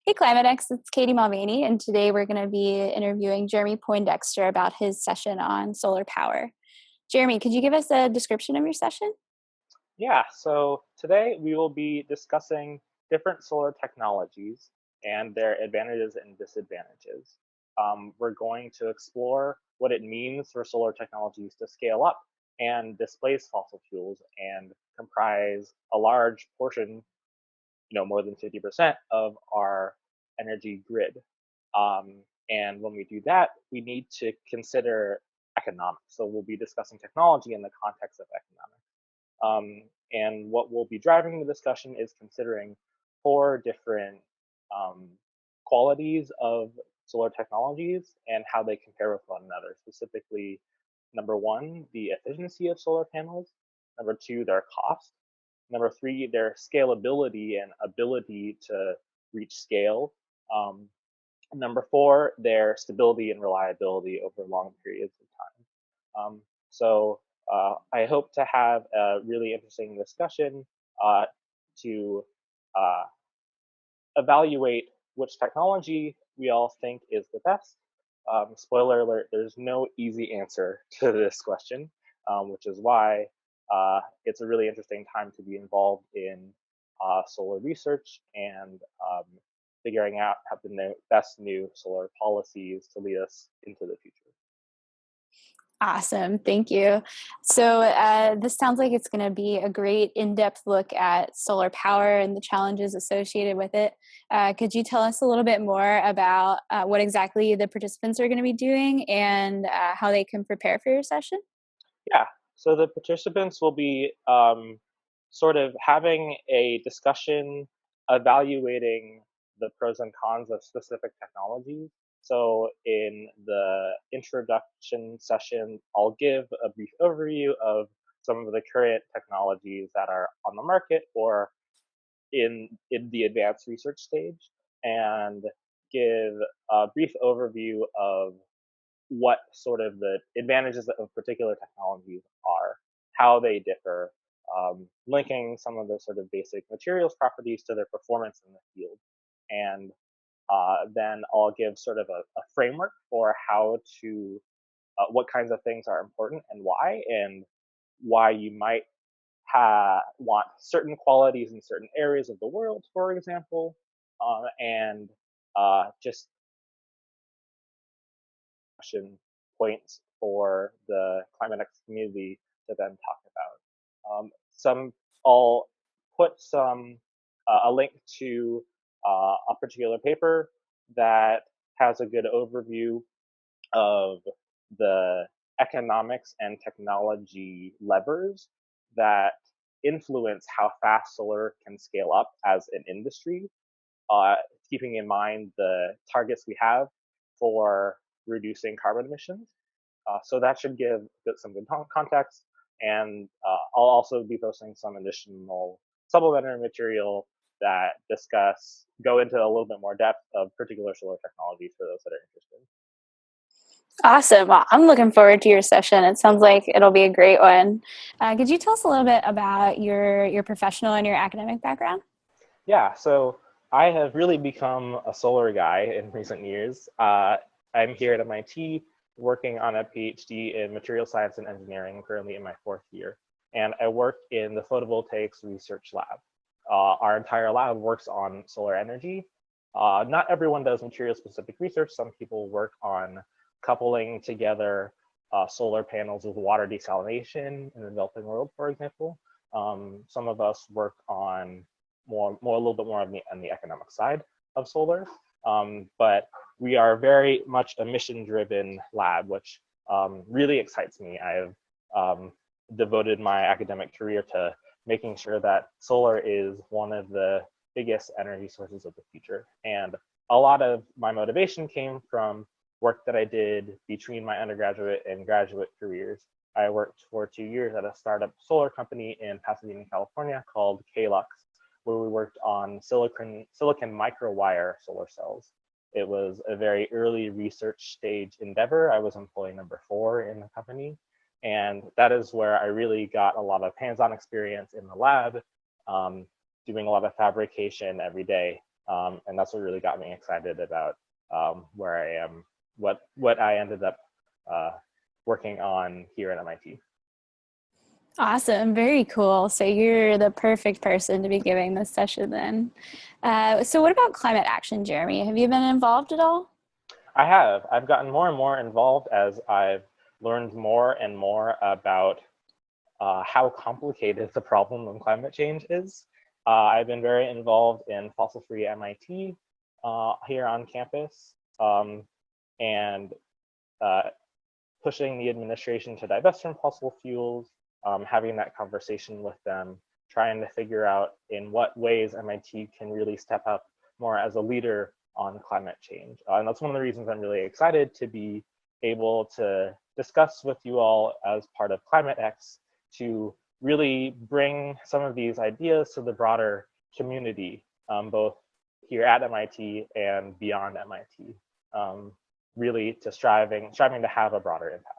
Hey, ClimateX, it's Katie Mulvaney, and today we're going to be interviewing Jeremy Poindexter about his session on solar power. Jeremy, could you give us a description of your session? Yeah, so today we will be discussing different solar technologies and their advantages and disadvantages. We're going to explore what it means for solar technologies to scale up and displace fossil fuels and comprise a large portion, more than 50% of our energy grid. And when we do that, we need to consider economics. So we'll be discussing technology in the context of economics. And what we'll be driving the discussion is considering four different um, qualities of solar technologies and how they compare with one another. Specifically, number one, the efficiency of solar panels. Number two, their cost. Number three, their scalability and ability to reach scale. Um, Number four, their stability and reliability over long periods of time. I hope to have a really interesting discussion to uh, evaluate which technology we all think is the best. Spoiler alert, there's no easy answer to this question, which is why it's a really interesting time to be involved in solar research and figuring out how the best new solar policies to lead us into the future. Awesome, thank you. So, this sounds like it's going to be a great in-depth look at solar power and the challenges associated with it. Could you tell us a little bit more about what exactly the participants are going to be doing and how they can prepare for your session? Yeah, so the participants will be sort of having a discussion evaluating the pros and cons of specific technologies. So in the introduction session, I'll give a brief overview of some of the current technologies that are on the market or in the advanced research stage, and give a brief overview of what sort of the advantages of particular technologies are, how they differ, linking some of the sort of basic materials properties to their performance in the field. And then I'll give sort of a framework for how to, what kinds of things are important and why you might want certain qualities in certain areas of the world, for example, and just action points for the ClimateX community to then talk about. Some I'll put a link to a particular paper that has a good overview of the economics and technology levers that influence how fast solar can scale up as an industry, uh, keeping in mind the targets we have for reducing carbon emissions. So that should give some good context. And I'll also be posting some additional supplementary material that go into a little bit more depth of particular solar technologies for those that are interested. Awesome. Well, I'm looking forward to your session. It sounds like it'll be a great one. Could you tell us a little bit about your professional and your academic background? Yeah, so I have really become a solar guy in recent years. I'm here at MIT working on a PhD in material science and engineering, currently in my fourth year. And I work in the photovoltaics research lab. Our entire lab works on solar energy. Not everyone does material specific research. Some people work on coupling together solar panels with water desalination in the developing world, for example. Some of us work on a little bit more on the economic side of solar. But we are very much a mission-driven lab, which really excites me. I've devoted my academic career to making sure that solar is one of the biggest energy sources of the future. And a lot of my motivation came from work that I did between my undergraduate and graduate careers. I worked for 2 years at a startup solar company in Pasadena, California called Klux, where we worked on silicon microwire solar cells. It was a very early research stage endeavor. I was employee number 4 in the company. And that is where I really got a lot of hands-on experience in the lab, doing a lot of fabrication every day And that's what really got me excited about where I am, what I ended up working on here at MIT. Awesome. Very cool. So you're the perfect person to be giving this session then. So what about climate action, Jeremy? Have you been involved at all? I have. I've gotten more and more involved as I've learned more and more about how complicated the problem of climate change is. I've been very involved in fossil-free MIT here on campus, and uh, pushing the administration to divest from fossil fuels, having that conversation with them, trying to figure out in what ways MIT can really step up more as a leader on climate change. And that's one of the reasons I'm really excited to be able to discuss with you all as part of ClimateX to really bring some of these ideas to the broader community, both here at MIT and beyond MIT, really to striving to have a broader impact.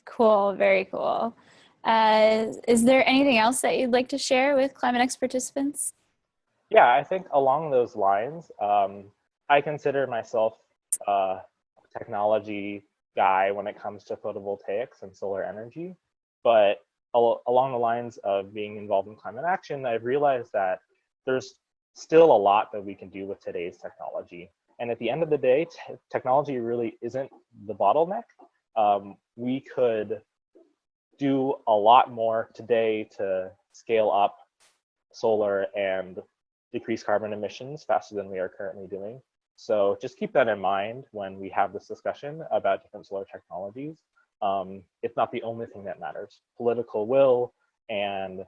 Cool. Very cool. Is there anything else that you'd like to share with ClimateX participants? Yeah, I think along those lines, I consider myself a technology guy when it comes to photovoltaics and solar energy. But along the lines of being involved in climate action, I've realized that there's still a lot that we can do with today's technology. And at the end of the day, technology really isn't the bottleneck. We could do a lot more today to scale up solar and decrease carbon emissions faster than we are currently doing. So just keep that in mind when we have this discussion about different solar technologies. It's not the only thing that matters. Political will and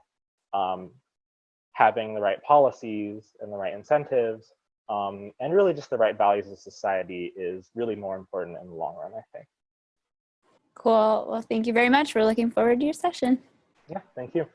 having the right policies and the right incentives, and really just the right values of society is really more important in the long run, I think. Cool. Well, thank you very much. We're looking forward to your session. Yeah, thank you.